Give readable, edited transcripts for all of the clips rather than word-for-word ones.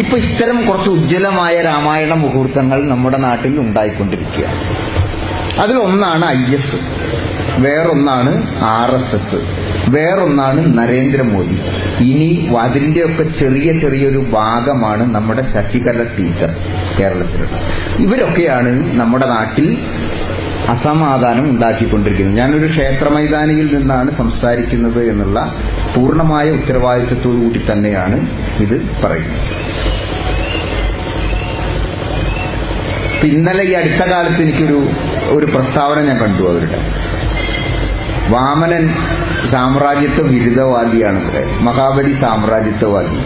ഇപ്പൊ ഇത്തരം കുറച്ച് ഉജ്ജ്വലമായ രാമായണ മുഹൂർത്തങ്ങൾ നമ്മുടെ നാട്ടിൽ ഉണ്ടായിക്കൊണ്ടിരിക്കുകയാണ്. അതിലൊന്നാണ് IS, വേറൊന്നാണ് RSS, വേറൊന്നാണ് നരേന്ദ്രമോദി. ഇനി അതിന്റെയൊക്കെ ചെറിയൊരു ഭാഗമാണ് നമ്മുടെ ശശികല ടീച്ചർ കേരളത്തിലുള്ള. ഇവരൊക്കെയാണ് നമ്മുടെ നാട്ടിൽ അസമാധാനം ഉണ്ടാക്കിക്കൊണ്ടിരിക്കുന്നത്. ഞാനൊരു ക്ഷേത്ര മൈതാനിയിൽ നിന്നാണ് സംസാരിക്കുന്നത് എന്നുള്ള പൂർണ്ണമായ ഉത്തരവാദിത്വത്തോടു കൂടി തന്നെയാണ് ഇത് പറയുന്നത്. ഇന്നലെ ഈ അടുത്ത കാലത്ത് എനിക്കൊരു പ്രസ്താവന ഞാൻ കണ്ടു. അവരുടെ വാമനൻ സാമ്രാജ്യത്വ വിരുദ്ധവാദിയാണ്, മഹാബലി സാമ്രാജ്യത്വവാദി.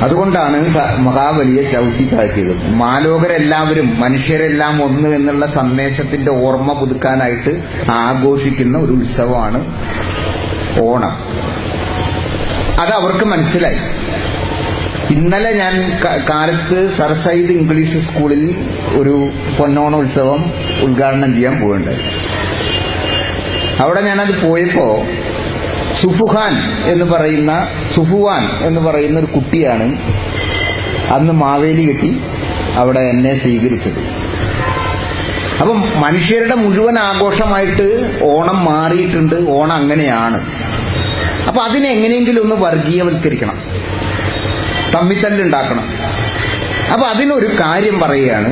അതുകൊണ്ടാണ് മഹാബലിയെ ചവിട്ടി താഴ്ത്തിയത്. മാലോകരെല്ലാവരും മനുഷ്യരെല്ലാം ഒന്ന് എന്നുള്ള സന്ദേശത്തിന്റെ ഓർമ്മ പുതുക്കാനായിട്ട് ആഘോഷിക്കുന്ന ഒരു ഉത്സവമാണ് ഓണം. അത് അവർക്ക് മനസ്സിലായി. ഇന്നലെ ഞാൻ കാലത്ത് സർ സയ്യിദ് ഇംഗ്ലീഷ് സ്കൂളിൽ ഒരു പൊന്നോണ ഉത്സവം ഉദ്ഘാടനം ചെയ്യാൻ പോവുകയുണ്ടായി. അവിടെ ഞാനത് പോയപ്പോ സുഫുവാൻ എന്ന് പറയുന്ന ഒരു കുട്ടിയാണ് അന്ന് മാവേലി കെട്ടി അവിടെ എന്നെ സ്വീകരിച്ചത്. അപ്പം മനുഷ്യരുടെ മുഴുവൻ ആഘോഷമായിട്ട് ഓണം മാറിയിട്ടുണ്ട്. ഓണം അങ്ങനെയാണ്. അപ്പൊ അതിനെ എങ്ങനെയെങ്കിലും ഒന്ന് വർഗീയവൽക്കരിക്കണം, തമ്മിത്തല്ലുണ്ടാക്കണം. അപ്പൊ അതിനൊരു കാര്യം പറയുകയാണ്,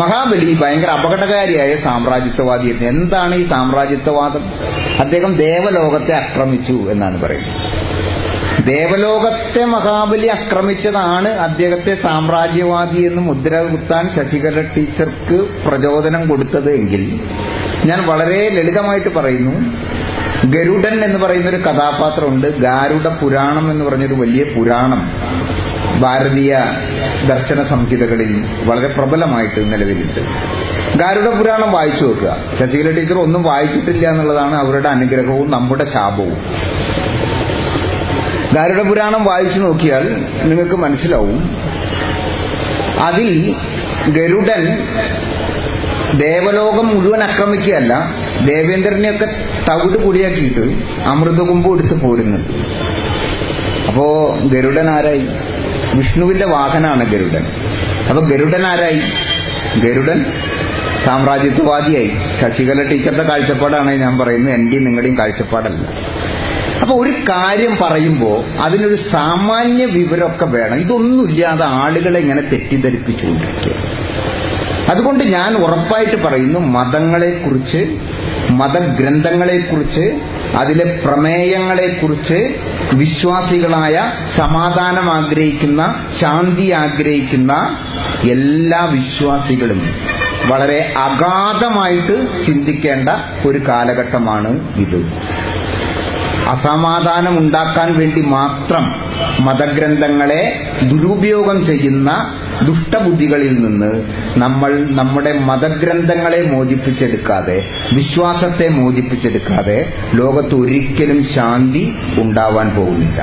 മഹാബലി ഭയങ്കര അപകടകാരിയായ സാമ്രാജ്യത്വവാദിയായിരുന്നു. എന്താണ് ഈ സാമ്രാജ്യത്വവാദം? അദ്ദേഹം ദേവലോകത്തെ ആക്രമിച്ചു എന്നാണ് പറയുന്നത്. ദേവലോകത്തെ മഹാബലി ആക്രമിച്ചതാണ് അദ്ദേഹത്തെ സാമ്രാജ്യവാദി എന്ന് മുദ്ര കുത്താൻ ശശികല ടീച്ചർക്ക് പ്രചോദനം കൊടുത്തത് എങ്കിൽ ഞാൻ വളരെ ലളിതമായിട്ട് പറയുന്നു, ഗരുഡൻ എന്ന് പറയുന്ന ഒരു കഥാപാത്രമുണ്ട്. ഗാരുഡ പുരാണം എന്ന് പറഞ്ഞൊരു വലിയ പുരാണം ഭാരതീയ ദർശന സംഹിതകളിൽ വളരെ പ്രബലമായിട്ട് നിലവിലുണ്ട്. ഗാരുഡ പുരാണം വായിച്ചു നോക്കുക. ശശികല ടീച്ചർ ഒന്നും വായിച്ചിട്ടില്ല എന്നുള്ളതാണ് അവരുടെ അനുഗ്രഹവും നമ്മുടെ ശാപവും. ഗാരുഡ പുരാണം വായിച്ചു നോക്കിയാൽ നിങ്ങൾക്ക് മനസ്സിലാവും, അതിൽ ഗരുഡൻ ദേവലോകം മുഴുവൻ ആക്രമിക്കുകയല്ല, ദേവേന്ദ്രനെയൊക്കെ തവിട് പൊടിയാക്കിയിട്ട് അമൃതകുംഭം എടുത്ത് പോരുന്നുണ്ട്. അപ്പോ ഗരുഡൻ ആരായി? വിഷ്ണുവിന്റെ വാഹനാണ് ഗരുഡൻ. അപ്പൊ ഗരുഡൻ ആരായി? ഗരുഡൻ സാമ്രാജ്യത്വവാദിയായി. ശശികല ടീച്ചറുടെ കാഴ്ചപ്പാടാണ് ഞാൻ പറയുന്നത്, എന്റെയും നിങ്ങളുടെയും കാഴ്ചപ്പാടല്ല. അപ്പൊ ഒരു കാര്യം പറയുമ്പോൾ അതിനൊരു സാമാന്യ വിവരമൊക്കെ വേണം. ഇതൊന്നുമില്ലാതെ ആളുകളെ ഇങ്ങനെ തെറ്റിദ്ധരിപ്പിച്ചുകൊണ്ടിരിക്കുക. അതുകൊണ്ട് ഞാൻ ഉറപ്പായിട്ട് പറയുന്നു, മതങ്ങളെക്കുറിച്ച്, മതഗ്രന്ഥങ്ങളെക്കുറിച്ച്, അതിലെ പ്രമേയങ്ങളെക്കുറിച്ച് വിശ്വാസികളായ, സമാധാനം ആഗ്രഹിക്കുന്ന, ശാന്തി ആഗ്രഹിക്കുന്ന എല്ലാ വിശ്വാസികളും വളരെ അഗാധമായിട്ട് ചിന്തിക്കേണ്ട ഒരു കാലഘട്ടമാണ് ഇത്. അസമാധാനം ഉണ്ടാക്കാൻ വേണ്ടി മാത്രം മതഗ്രന്ഥങ്ങളെ ദുരുപയോഗം ചെയ്യുന്ന ദുഷ്ടബുദ്ധികളിൽ നിന്ന് നമ്മൾ നമ്മുടെ മതഗ്രന്ഥങ്ങളെ മോചിപ്പിച്ചെടുക്കാതെ, വിശ്വാസത്തെ മോചിപ്പിച്ചെടുക്കാതെ ലോകത്ത് ഒരിക്കലും ശാന്തി ഉണ്ടാവാൻ പോകുന്നില്ല.